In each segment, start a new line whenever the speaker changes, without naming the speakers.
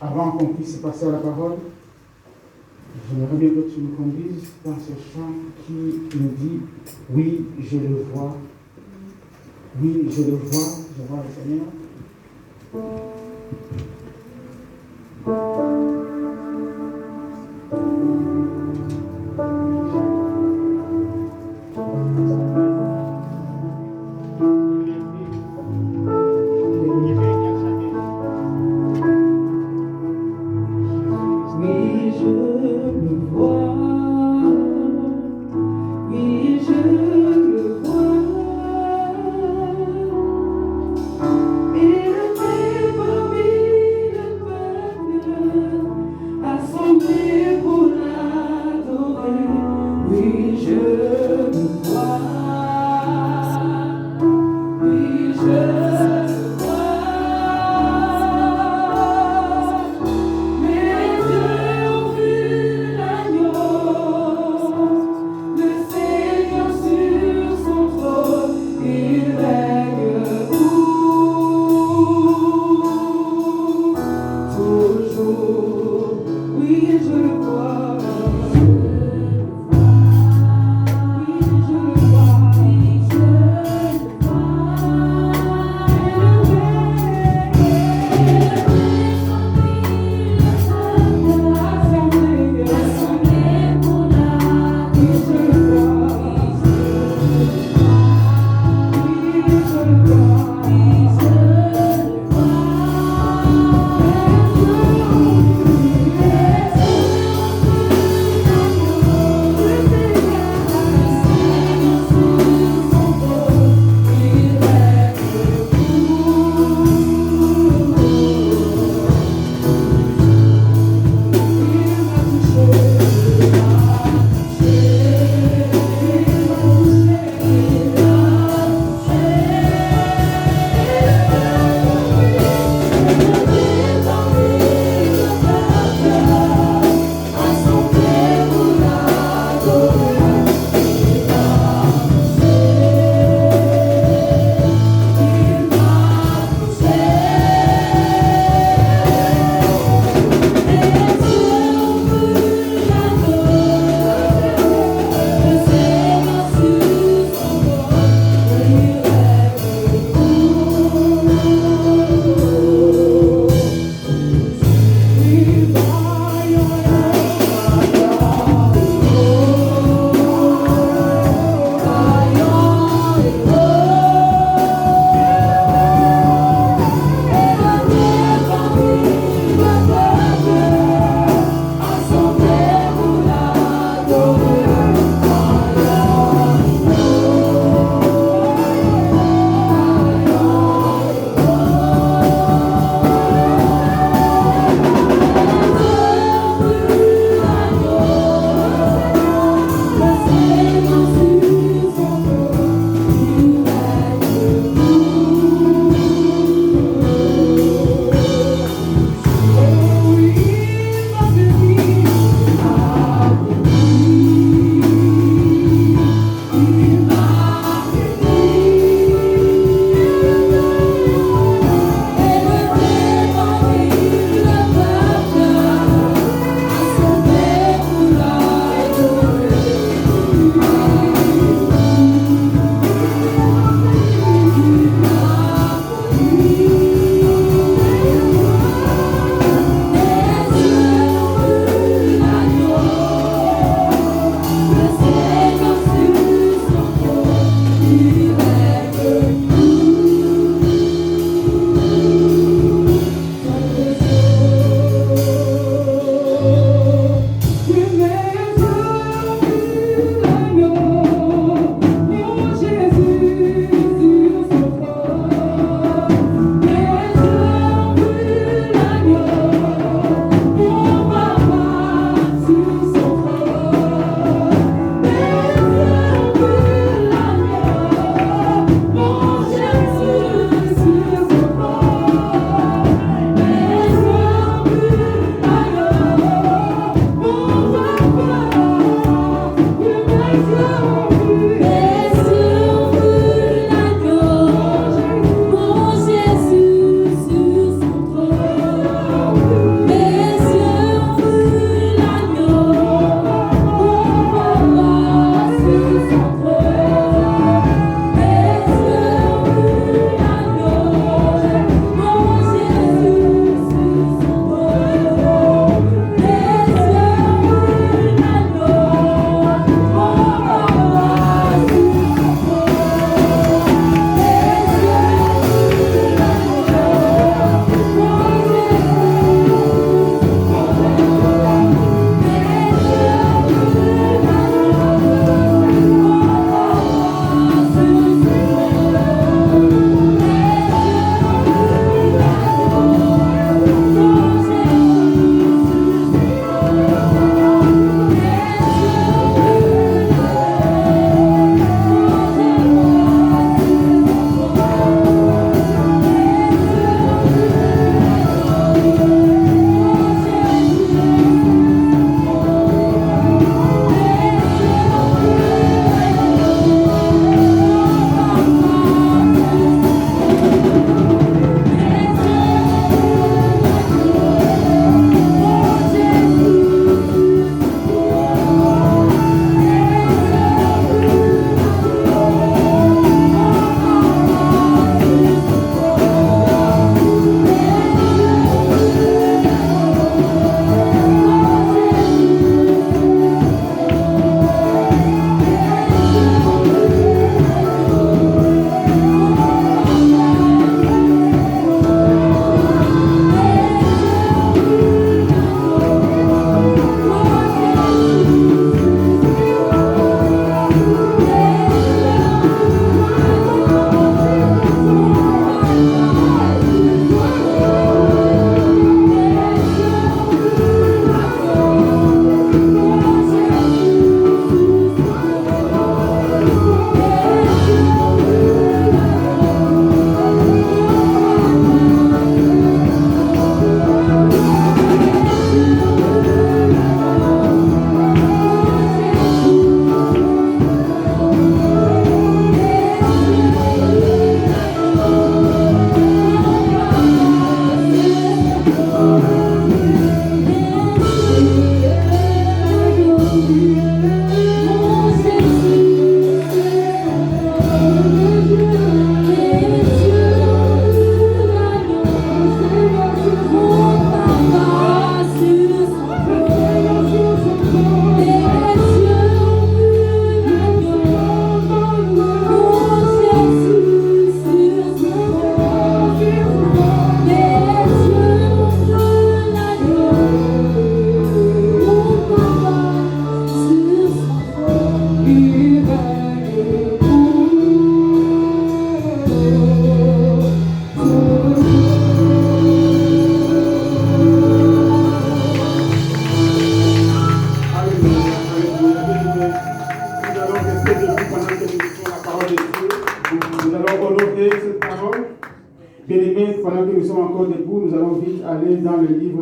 Avant qu'on puisse passer à la parole, j'aimerais bien que tu nous conduises dans ce chant qui nous dit « Oui, je le vois. Oui, je le vois le Seigneur. »
Oui,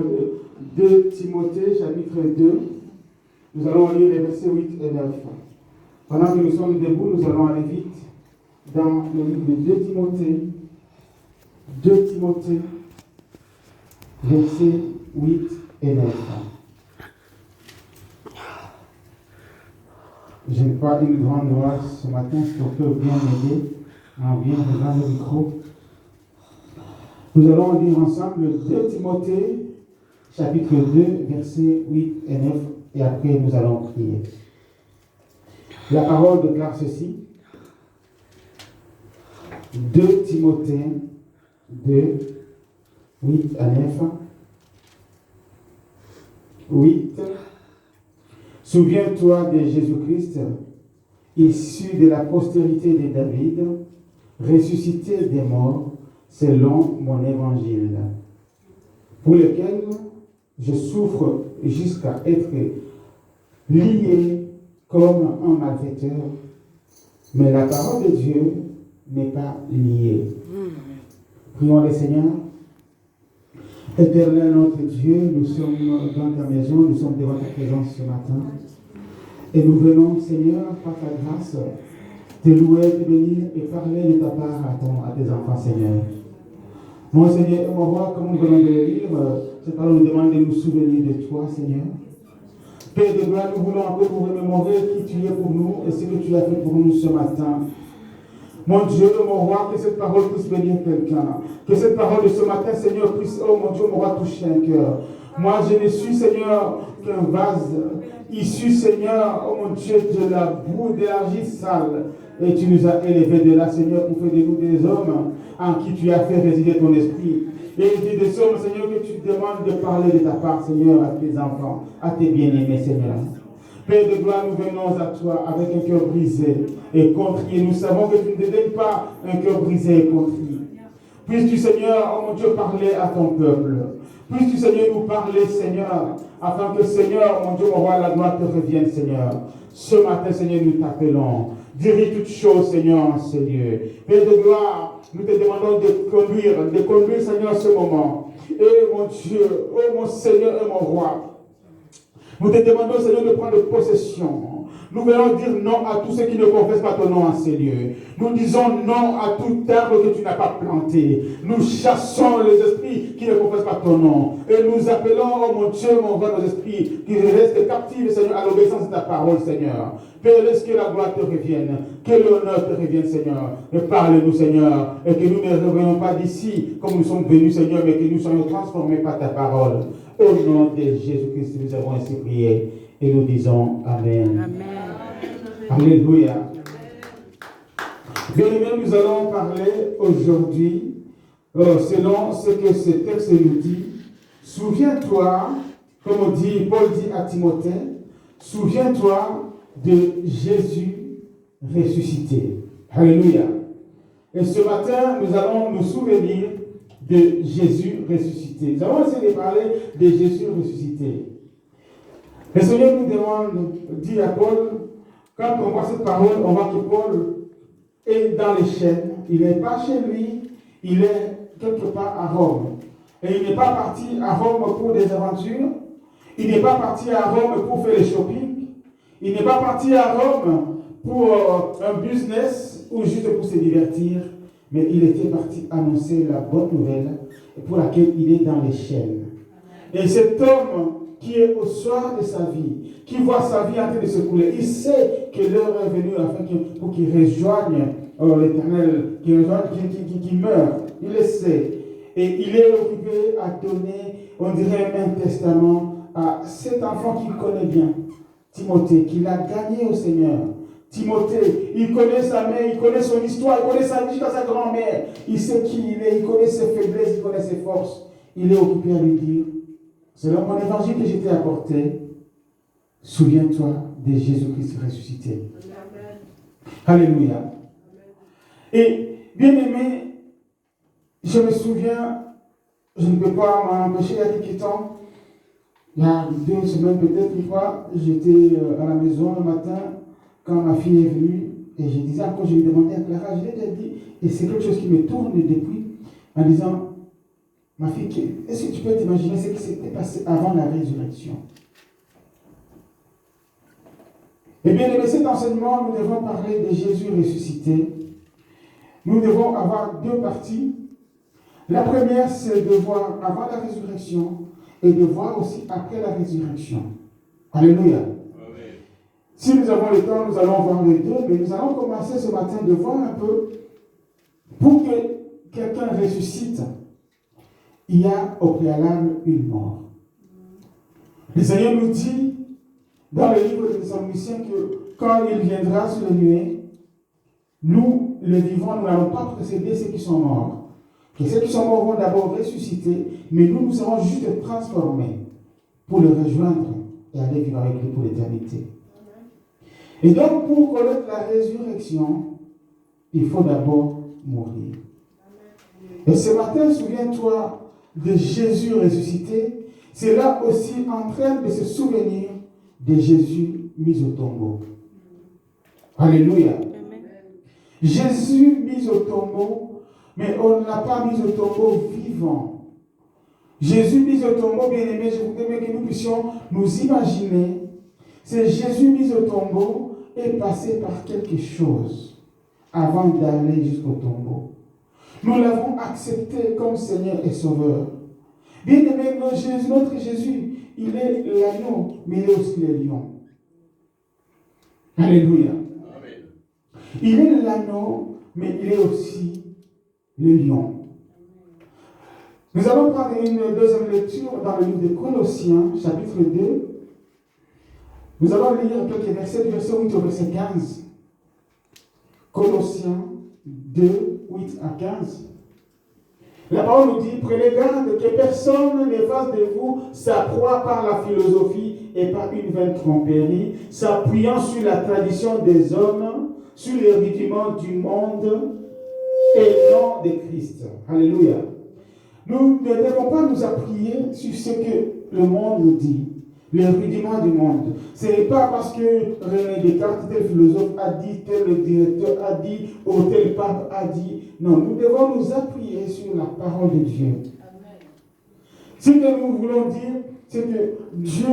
de 2 Timothée, chapitre 2. Nous allons lire les versets 8 et 9. Pendant que nous sommes debout, nous allons aller vite dans le livre de 2 Timothée. 2 Timothée, versets 8 et 9. Je n'ai pas une grande voix ce matin, si on peut bien m'aider, en bien regardant le micro. Nous allons lire ensemble 2 Timothée, chapitre 2, versets 8 et 9, et après nous allons prier. La parole déclare ceci. 2 Timothée 2, 8 à 9. 8. Souviens-toi de Jésus-Christ, issu de la postérité de David, ressuscité des morts selon mon évangile, pour lequel je souffre jusqu'à être lié comme un malfaiteur, mais la parole de Dieu n'est pas liée. Prions le Seigneur. Éternel notre Dieu, nous sommes dans ta maison, nous sommes devant ta présence ce matin. Et nous venons, Seigneur, par ta grâce, te louer, te bénir et parler de ta part à tes enfants, Seigneur. Mon Seigneur et mon roi, comme nous venons de le lire, cette parole nous demande de nous souvenir de toi, Seigneur. Père de gloire, nous voulons encore nous remémorer qui tu es pour nous et ce que tu as fait pour nous ce matin. Mon Dieu, mon roi, que cette parole puisse bénir quelqu'un. Que cette parole de ce matin, Seigneur, puisse, oh mon Dieu, mon roi, toucher un cœur. Moi, je ne suis, Seigneur, qu'un vase issu, Seigneur, oh mon Dieu, de la boue, de l'argile sale. Et tu nous as élevés de là, Seigneur, pour faire de nous des hommes en qui tu as fait résider ton esprit. Et il dit des hommes, Seigneur, que tu demandes de parler de ta part, Seigneur, à tes enfants, à tes bien-aimés, Seigneur. Père de gloire, nous venons à toi avec un cœur brisé et contrit. Nous savons que tu ne te donnes pas un cœur brisé et contrit. Puisses-tu, Seigneur, oh mon Dieu, parler à ton peuple. Puisses-tu, Seigneur, nous parler, Seigneur, afin que, Seigneur, mon Dieu, mon roi, la gloire te revienne, Seigneur. Ce matin, Seigneur, nous t'appelons. Dirige toutes choses, Seigneur, en ce lieu. Père de gloire, nous te demandons de conduire, Seigneur, ce moment. Et mon Dieu, oh mon Seigneur et mon roi, nous te demandons, Seigneur, de prendre possession. Nous voulons dire non à tous ceux qui ne confessent pas ton nom en ces lieux. Nous disons non à tout arbre que tu n'as pas planté. Nous chassons les esprits qui ne confessent pas ton nom. Et nous appelons, oh mon Dieu, mon roi, nos esprits qui restent captifs, Seigneur, à l'obéissance de ta parole, Seigneur. Père, laisse que la gloire te revienne, que l'honneur te revienne, Seigneur. Et parle-nous, Seigneur, et que nous ne revenions pas d'ici comme nous sommes venus, Seigneur, mais que nous soyons transformés par ta parole. Au nom de Jésus-Christ, nous avons ainsi prié et nous disons Amen. Amen. Alléluia. Bien aimé, nous allons parler aujourd'hui, selon ce que ce texte nous dit. Souviens-toi, comme Paul dit à Timothée, souviens-toi de Jésus ressuscité. Alléluia. Et ce matin, nous allons nous souvenir de Jésus ressuscité. Nous allons essayer de parler de Jésus ressuscité. Le Seigneur nous demande, dit à Paul, quand on voit cette parole, on voit que Paul est dans les chaînes. Il n'est pas chez lui, il est quelque part à Rome. Et il n'est pas parti à Rome pour des aventures. Il n'est pas parti à Rome pour faire le shopping. Il n'est pas parti à Rome pour un business ou juste pour se divertir. Mais il était parti annoncer la bonne nouvelle pour laquelle il est dans les chaînes. Et cet homme qui est au soir de sa vie, qui voit sa vie en train de se couler, il sait que l'heure est venue afin pour qu'il rejoigne l'Éternel, qu'il meure. Il le sait. Et il est occupé à donner, on dirait, un testament à cet enfant qu'il connaît bien, Timothée, qu'il a gagné au Seigneur. Timothée, il connaît sa mère, il connaît son histoire, il connaît sa vie jusqu'à sa grand-mère. Il sait qui il est, il connaît ses faiblesses, il connaît ses forces. Il est occupé à lui dire, selon mon évangile que je t'ai apporté, souviens-toi de Jésus-Christ ressuscité. Amen. Alléluia. Amen. Et bien aimé, je me souviens, je ne peux pas m'empêcher, il y a quelques temps, il y a 2 semaines peut-être, une fois, j'étais à la maison le matin, quand ma fille est venue, et je disais encore, je lui demandais à Clara, je l'ai déjà dit, et c'est quelque chose qui me tourne depuis, en disant, Ma fille, est-ce que tu peux t'imaginer ce qui s'était passé avant la résurrection? Eh bien, dans cet enseignement, nous devons parler de Jésus ressuscité. Nous devons avoir deux parties. La première, c'est de voir avant la résurrection et de voir aussi après la résurrection. Alléluia. Amen. Si nous avons le temps, nous allons voir les deux, mais nous allons commencer ce matin de voir un peu, pour que quelqu'un ressuscite, il y a au préalable une mort. Le Seigneur nous dit dans le livre des Psalmiciens que quand il viendra sur les nuées, nous, les vivants, nous n'allons pas précéder ceux qui sont morts. Que ceux qui sont morts vont d'abord ressusciter, mais nous serons juste transformés pour le rejoindre et aller vivre avec lui pour l'éternité. Et donc, pour connaître la résurrection, il faut d'abord mourir. Et ce matin, souviens-toi de Jésus ressuscité. C'est là aussi en train de se souvenir de Jésus mis au tombeau. Alléluia. Amen. Jésus mis au tombeau, mais on ne l'a pas mis au tombeau vivant. Jésus mis au tombeau, bien aimé, je voudrais bien que nous puissions nous imaginer. C'est Jésus mis au tombeau et passé par quelque chose avant d'aller jusqu'au tombeau. Nous l'avons accepté comme Seigneur et Sauveur. Bien aimé, notre Jésus, il est l'agneau, mais il est aussi le lion. Alléluia. Amen. Il est l'agneau, mais il est aussi le lion. Nous allons prendre une deuxième lecture dans le livre de Colossiens, chapitre 2. Nous allons lire quelques versets, du verset 8 au verset 15. Colossiens 2, 8 à 15. La parole nous dit, prenez garde que personne ne fasse de vous sa proie par la philosophie et par une vaine tromperie, s'appuyant sur la tradition des hommes, sur les rudiments du monde et non de Christ. Alléluia. Nous ne devons pas nous appuyer sur ce que le monde nous dit, les rudiments du monde. Ce n'est pas parce que René Descartes, tel philosophe a dit, tel directeur a dit, ou tel pape a dit. Non, nous devons nous appuyer sur la parole de Dieu. Amen. Ce que nous voulons dire, c'est que Dieu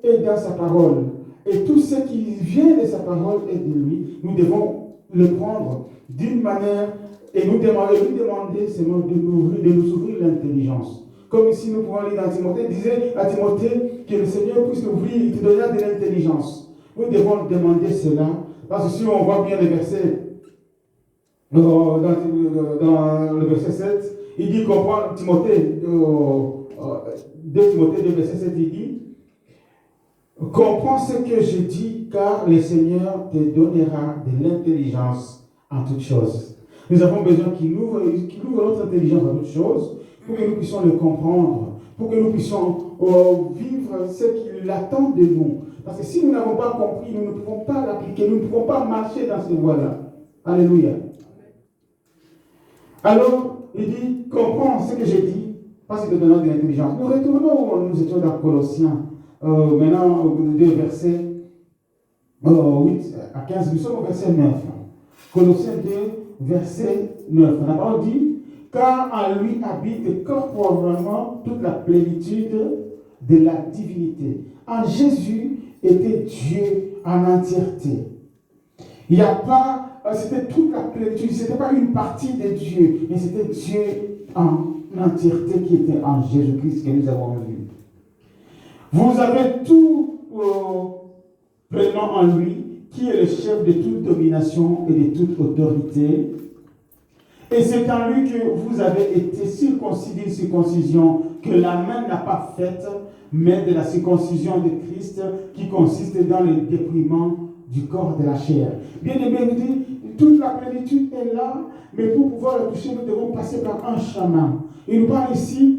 est dans sa parole. Et tout ce qui vient de sa parole est de lui. Nous devons le prendre d'une manière et lui demander seulement de nous ouvrir l'intelligence. Comme ici nous pouvons lire dans Timothée, disait à Timothée que le Seigneur puisse ouvrir, il te donnera de l'intelligence. Nous devons demander cela, parce que si on voit bien les versets, dans le verset 7, il dit, comprends, Timothée, 2 Timothée 2, verset 7, il dit, comprends ce que je dis, car le Seigneur te donnera de l'intelligence en toutes choses. Nous avons besoin qu'il ouvre notre intelligence en toutes choses, pour que nous puissions le comprendre, pour que nous puissions vivre ce qu'il attend de nous. Parce que si nous n'avons pas compris, nous ne pouvons pas l'appliquer, nous ne pouvons pas marcher dans cette voie-là. Alléluia. Alors, il dit, comprends ce que j'ai dit, parce que te donnera de l'intelligence. Nous retournons où nous étions dans Colossiens, maintenant, deux versets 8 à 15, nous sommes au verset 9. Colossiens 2, verset 9. La parole dit, car en lui habite corporellement toute la plénitude de la divinité. En Jésus était Dieu en entièreté. Il n'y a pas, c'était toute la plénitude, ce n'était pas une partie de Dieu, mais c'était Dieu en entièreté qui était en Jésus-Christ que nous avons vu. Vous avez tout pleinement en lui, qui est le chef de toute domination et de toute autorité. Et c'est en lui que vous avez été circoncis d'une circoncision que la main n'a pas faite, mais de la circoncision de Christ qui consiste dans le dépouillement du corps de la chair. Bien aimé, toute la plénitude est là, mais pour pouvoir la toucher, nous devons passer par un chemin. Il nous parle ici,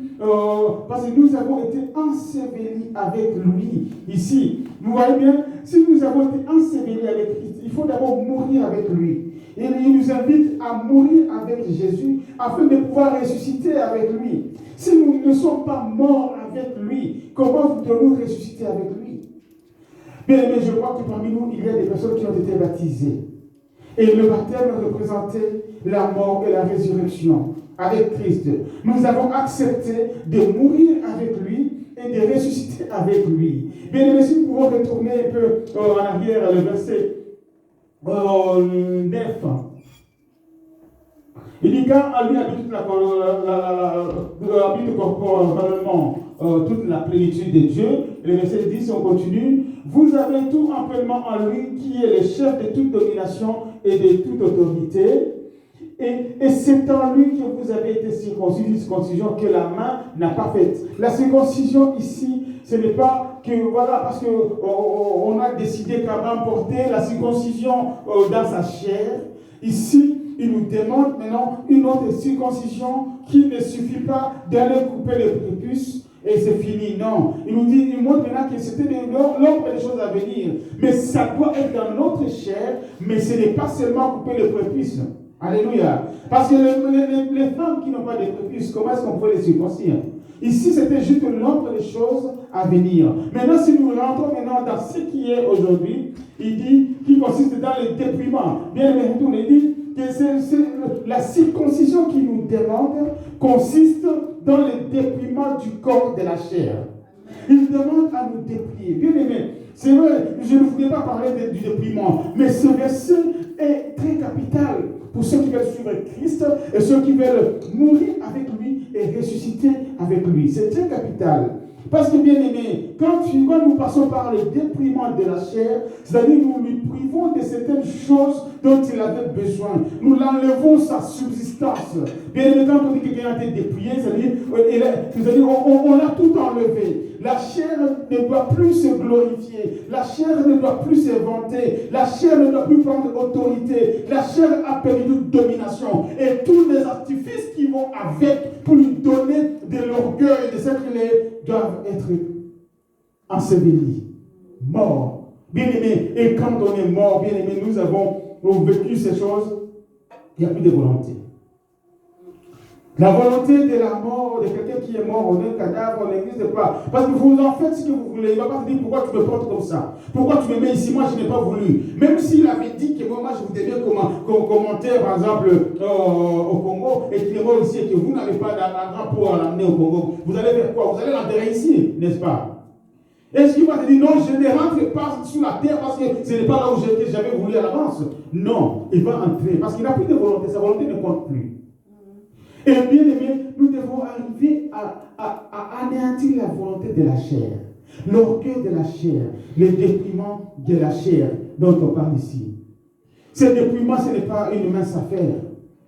parce que nous avons été ensevelis avec lui. Ici, vous voyez bien, si nous avons été ensevelis avec Christ, il faut d'abord mourir avec lui. Et il nous invite à mourir avec Jésus afin de pouvoir ressusciter avec lui. Si nous ne sommes pas morts avec lui, comment voudrons-nous ressusciter avec lui? Bien, mais je crois que parmi nous, il y a des personnes qui ont été baptisées. Et le baptême représentait la mort et la résurrection. avec Christ. Nous avons accepté de mourir avec lui et de ressusciter avec lui. Bien aimés, si nous pouvons retourner un peu en arrière, le verset 9. Il dit quand à lui habite corporellement toute la plénitude de Dieu. Et le verset 10, on continue. Vous avez tout amplement en lui qui est le chef de toute domination et de toute autorité. Et c'est en lui que vous avez été circoncis, une circoncision que la main n'a pas faite. La circoncision ici, ce n'est pas que, voilà, parce qu'on a décidé qu'Abraham portait la circoncision dans sa chair. Ici, il nous demande maintenant une autre circoncision qui ne suffit pas d'aller couper le prépuce et c'est fini. Non. Il montre maintenant que c'était l'ombre des choses à venir. Mais ça doit être dans notre chair, mais ce n'est pas seulement couper le prépuce. Alléluia. Parce que les femmes qui n'ont pas de prépuce, comment est-ce qu'on peut les circoncire? Ici, c'était juste l'ombre des choses à venir. Maintenant, si nous rentrons maintenant dans ce qui est aujourd'hui, il dit, qui consiste dans le dépouillement. Bien aimé, il dit que la circoncision qu'il nous demande consiste dans le dépouillement du corps de la chair. Il demande à nous dépouiller. Bien aimé, c'est vrai, je ne voulais pas parler du dépouillement, mais ce verset est très capital pour ceux qui veulent suivre Christ et ceux qui veulent mourir avec lui et ressusciter avec lui. C'est très capital. Parce que bien aimé, quand nous passons par le dépouillement de la chair, c'est-à-dire nous lui privons de certaines choses dont il avait besoin. Nous l'enlevons sa subsistance. Bien aimé, quand on dit que quelqu'un a été dépouillé, c'est-à-dire on l'a tout enlevé. La chair ne doit plus se glorifier. La chair ne doit plus se vanter. La chair ne doit plus prendre autorité. La chair a perdu toute domination. Et tous les artifices qui vont avec pour lui donner de l'orgueil, de cette doivent être ensevelis, morts. Bien aimé, et quand on est mort, bien aimé, nous avons vécu ces choses, il n'y a plus de volonté. La volonté de la mort, de quelqu'un qui est mort, on est un cadavre, on n'existe pas. Parce que vous en faites ce que vous voulez. Il ne va pas te dire pourquoi tu me portes comme ça. Pourquoi tu me mets ici, moi je n'ai pas voulu. Même s'il avait dit que moi je vous deviens comme commentaire, par exemple, au Congo, et qu'il est mort ici, et que vous n'avez pas d'argent pour l'amener au Congo, vous allez faire quoi? Vous allez l'enterrer ici, n'est-ce pas? Est-ce qu'il va te dire non, je ne rentre pas sous la terre parce que ce n'est pas là où j'avais voulu à l'avance? Non, il va entrer parce qu'il n'a plus de volonté, sa volonté ne compte plus. Et bien aimé, nous devons arriver à anéantir la volonté de la chair, l'orgueil de la chair, le dépouillement de la chair dont on parle ici. Ce dépouillement, ce n'est pas une mince affaire.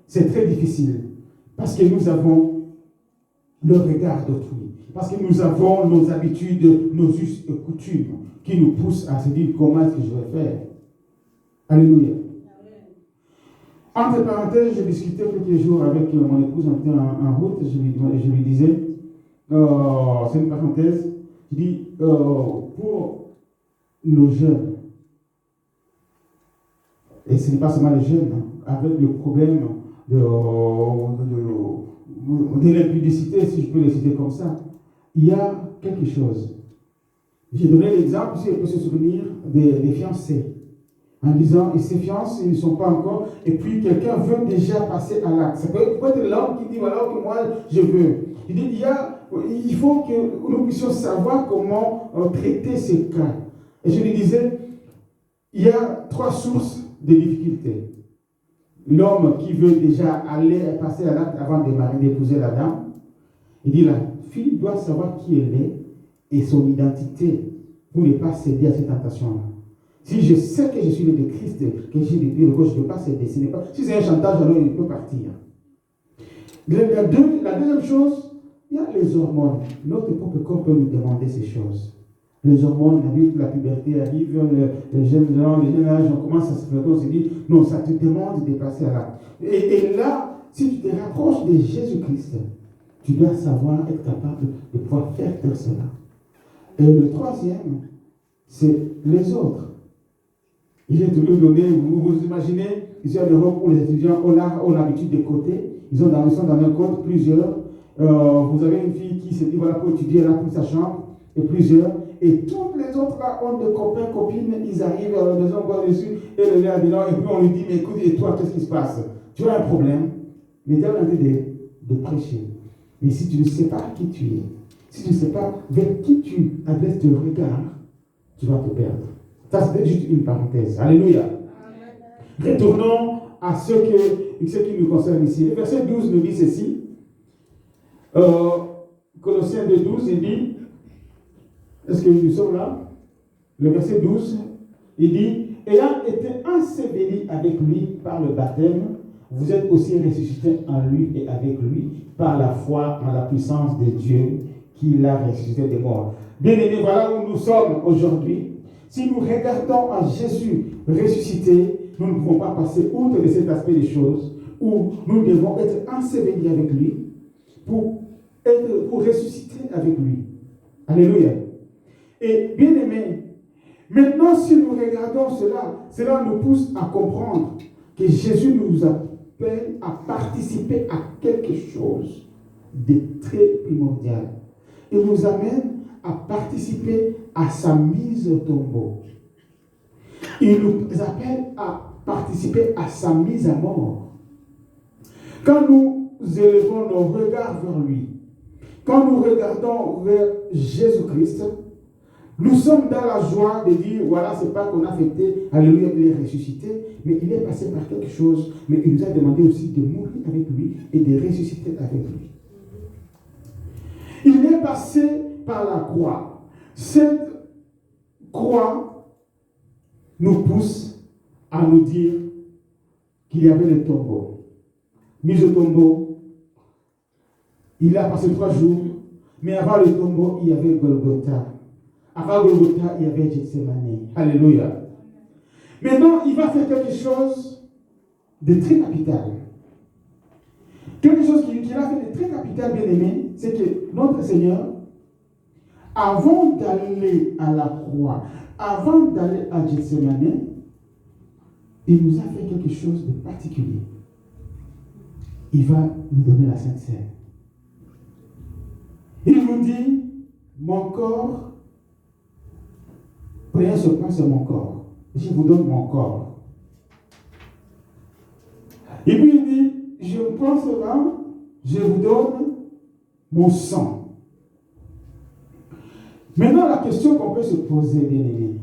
C'est très difficile parce que nous avons le regard d'autrui, parce que nous avons nos habitudes, nos us et coutumes qui nous poussent à se dire comment est-ce que je vais faire. Alléluia. Entre parenthèses, je discutais quelques jours avec mon épouse, on était en route, je lui disais, c'est une parenthèse, je dis, pour nos jeunes, et ce n'est pas seulement les jeunes, avec le problème de l'impudicité, si je peux le citer comme ça, il y a quelque chose. J'ai donné l'exemple, si on peut se souvenir, des fiancés. En disant, ils se fiancent, ils ne sont pas encore, et puis quelqu'un veut déjà passer à l'acte. Ça peut être l'homme qui dit, voilà que moi je veux. Il dit, il faut que nous puissions savoir comment traiter ces cas. Et je lui disais, il y a 3 sources de difficultés. L'homme qui veut déjà aller passer à l'acte avant d'épouser la dame, il dit, la fille doit savoir qui elle est et son identité pour ne pas céder à cette tentation-là. Si je sais que je suis né de Christ, que j'ai des pieds de gauche, je ne peux pas céder. Si c'est un chantage, alors il peut partir. La deuxième chose, il y a les hormones. Notre propre corps peut nous demander ces choses. Les hormones, la puberté arrive, les jeunes âges, on commence à se faire, on se dit, non, ça te demande de passer à l'acte. Et là, si tu te rapproches de Jésus-Christ, tu dois savoir être capable de pouvoir faire cela. Et le troisième, c'est les autres. Il est toujours donné, vous imaginez, ici en Europe où les étudiants ont l'habitude de côté, ils sont dans un côte, plusieurs. Vous avez une fille qui se dit, voilà, pour étudier, elle a pris sa chambre, et plusieurs. Et tous les autres là ont des copains, copines, ils arrivent à la maison, on voit dessus, et le gars dit non, et puis on lui dit, mais écoute, et toi, qu'est-ce qui se passe? Tu as un problème. Le diable a dit de prêcher. Mais si tu ne sais pas qui tu es, si tu ne sais pas vers qui tu adresses tes regards, tu vas te perdre. Ça, c'était juste une parenthèse. Alléluia. Amen. Retournons à ce qui nous concerne ici. Le verset 12 nous dit ceci. Colossiens 2:12, il dit, est-ce que nous sommes là? Le verset 12, il dit, ayant été ensevelis avec lui par le baptême, vous êtes aussi ressuscités en lui et avec lui par la foi en la puissance de Dieu qui l'a ressuscité des morts. Bien-aimés, voilà où nous sommes aujourd'hui. Si nous regardons en Jésus ressuscité, nous ne pouvons pas passer outre de cet aspect des choses où nous devons être ensevelis avec lui pour ressusciter avec lui. Alléluia. Et bien-aimés, maintenant si nous regardons cela nous pousse à comprendre que Jésus nous appelle à participer à quelque chose de très primordial. Il nous amène à participer à sa mise au tombeau. Il nous appelle à participer à sa mise à mort. Quand nous élevons nos regards vers lui, quand nous regardons vers Jésus-Christ, nous sommes dans la joie de dire, voilà, c'est pas qu'on a fêté, alléluia, il est ressuscité, mais il est passé par quelque chose, mais il nous a demandé aussi de mourir avec lui et de ressusciter avec lui. Il est passé par la croix. Cette croix nous pousse à nous dire qu'il y avait le tombeau. Mis au tombeau, il a passé 3 jours, mais avant le tombeau, il y avait Golgotha. Avant Golgotha, il y avait Gethsemane. Alléluia. Maintenant, il va faire quelque chose de très capital. Quelque chose qu'il a fait de très capital, bien aimé, c'est que notre Seigneur, avant d'aller à la croix, avant d'aller à Gethsemane, il nous a fait quelque chose de particulier. Il va nous donner la Sainte Seine. Il nous dit, mon corps, prenez ce pain, c'est mon corps. Je vous donne mon corps. Et puis il dit, je prends cela, je vous donne mon sang. Maintenant, la question qu'on peut se poser, bien aimé,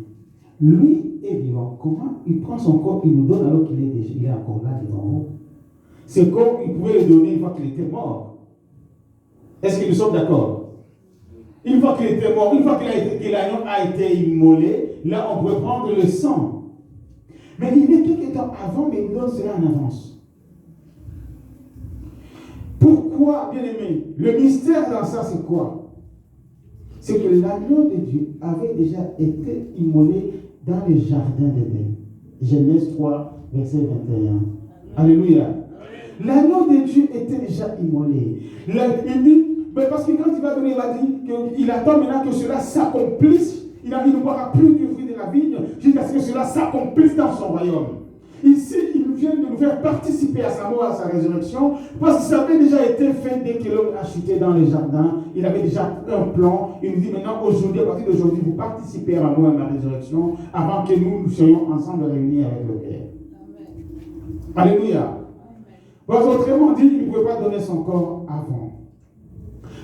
lui est vivant. Comment il prend son corps, il nous donne alors qu'il est encore là devant nous? Ce corps, il pouvait le donner une fois qu'il était mort. Est-ce que nous sommes d'accord? Une fois qu'il était mort, une fois que l'agneau a été immolé, là on pourrait prendre le sang. Mais il est quelques temps avant, mais il nous donne cela en avance. Pourquoi, bien aimé? Le mystère dans ça, c'est quoi? C'est que l'agneau de Dieu avait déjà été immolé dans le jardin d'Éden. Genèse 3, verset 21. Alléluia. L'agneau de Dieu était déjà immolé. Il dit, mais parce que quand il va donner, il va dire qu'il attend maintenant que cela s'accomplisse. Il ne boira plus du fruit de la vigne jusqu'à ce que cela s'accomplisse dans son royaume. Ici, il vient de nous faire participer à sa mort, à sa résurrection, parce que ça avait déjà été fait dès que l'homme a chuté dans le jardin. Il avait déjà un plan. Il nous dit maintenant, aujourd'hui, à partir d'aujourd'hui, vous participez à ma mort et à ma résurrection avant que nous soyons ensemble réunis avec le Père. Amen. Alléluia. Parce autrement dit, il ne pouvait pas donner son corps avant.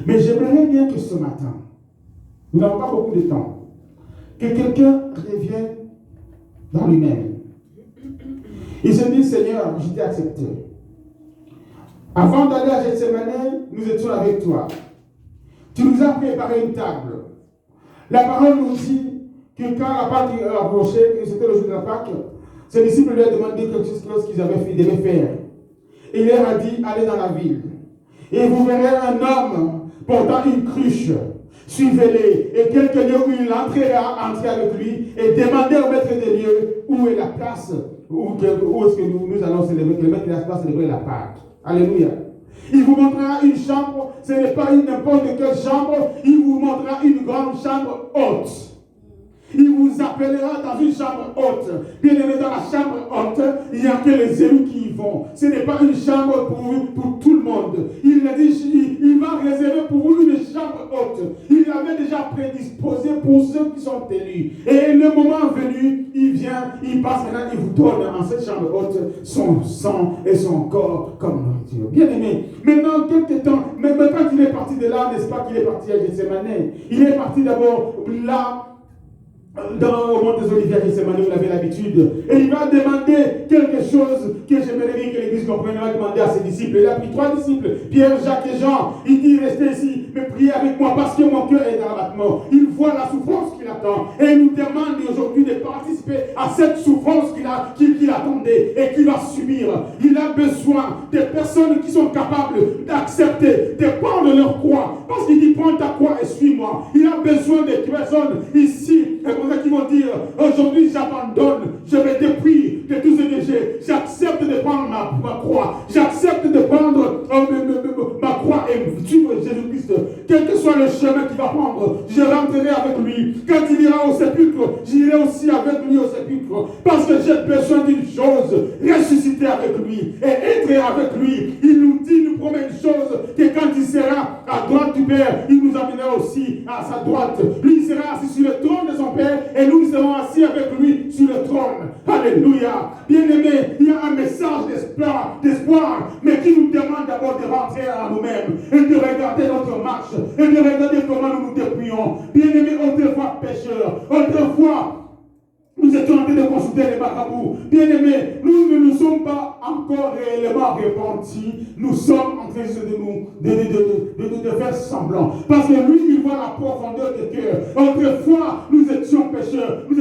Mais j'aimerais bien que ce matin, nous n'avons pas beaucoup de temps, que quelqu'un revienne dans lui-même. Il se dit, Seigneur, je t'ai accepté. Avant d'aller à Gethsemane, nous étions avec toi. Tu nous as préparé une table. La parole nous dit que quand la Pâque approchait, que c'était le jour de la Pâque, ses disciples lui ont demandé quelque chose qu'ils devaient faire. Il leur a dit, allez dans la ville. Et vous verrez un homme portant une cruche. Suivez-les. Et quelque lieu où il entrera, entrez avec lui et demandez au maître des lieux où est la place, où est-ce que nous allons célébrer, que le maître de la place célébrer la Pâque. Alléluia. Il vous montrera une chambre, ce n'est pas n'importe quelle chambre, il vous montrera une grande chambre haute. Il vous appellera dans une chambre haute. Bien aimé, dans la chambre haute, il n'y a que les élus qui y vont. Ce n'est pas une chambre pour tout le monde. Il a dit, il va réserver pour vous une chambre haute. Il l'avait déjà prédisposé pour ceux qui sont élus. Et le moment venu, il vient, il passe maintenant, il vous donne en cette chambre haute son sang et son corps comme nourriture. Bien aimé, maintenant, quelques temps, même quand il est parti de là, n'est-ce pas qu'il est parti à Gethsemane? Il est parti d'abord là, au mont des Oliviers, Gethsemane, vous l'avez l'habitude. Et il va demander quelque chose que j'aimerais bien que l'Église comprenne. Il va demander à ses disciples. Il a pris 3 disciples, Pierre, Jacques et Jean. Il dit, restez ici, mais priez avec moi parce que mon cœur est dans l'abattement. Il voit la souffrance qu'il attend. Et il nous demande aujourd'hui de participer à cette souffrance qu'il attendait et qu'il va subir. Il a besoin de personnes qui sont capables d'accepter, de prendre leur croix. Parce qu'il dit, prends ta croix et suis-moi. Il a besoin de personnes ici qui vont dire, aujourd'hui j'abandonne, je me dépouille de tout ce que j'ai. J'accepte de prendre ma croix. J'accepte de prendre ma croix et suivre Jésus-Christ. Quel que soit le chemin qu'il va prendre, je rentrerai avec lui. Quand il ira au sépulcre, j'irai aussi avec lui au sépulcre. Parce que j'ai besoin d'une chose, ressusciter avec lui et être avec lui. Il nous promet une chose, que quand il sera à droite du Père, il nous amènera aussi à sa droite. Lui, il sera assis sur le trône de son Père et nous serons assis avec lui sur le trône. Alléluia. Bien-aimés, il y a un message d'espoir, mais qui nous demande d'abord de rentrer à nous-mêmes et de regarder notre marche et de regarder comment nous nous dépouillons. Bien-aimés, autrefois pécheurs, autrefois nous étions en train de consulter les marabouts. Bien-aimés, nous ne nous sommes pas encore réellement repentis. Nous sommes en train de faire semblant. Parce que lui, il voit la profondeur de cœur. Autrefois, nous étions pécheurs.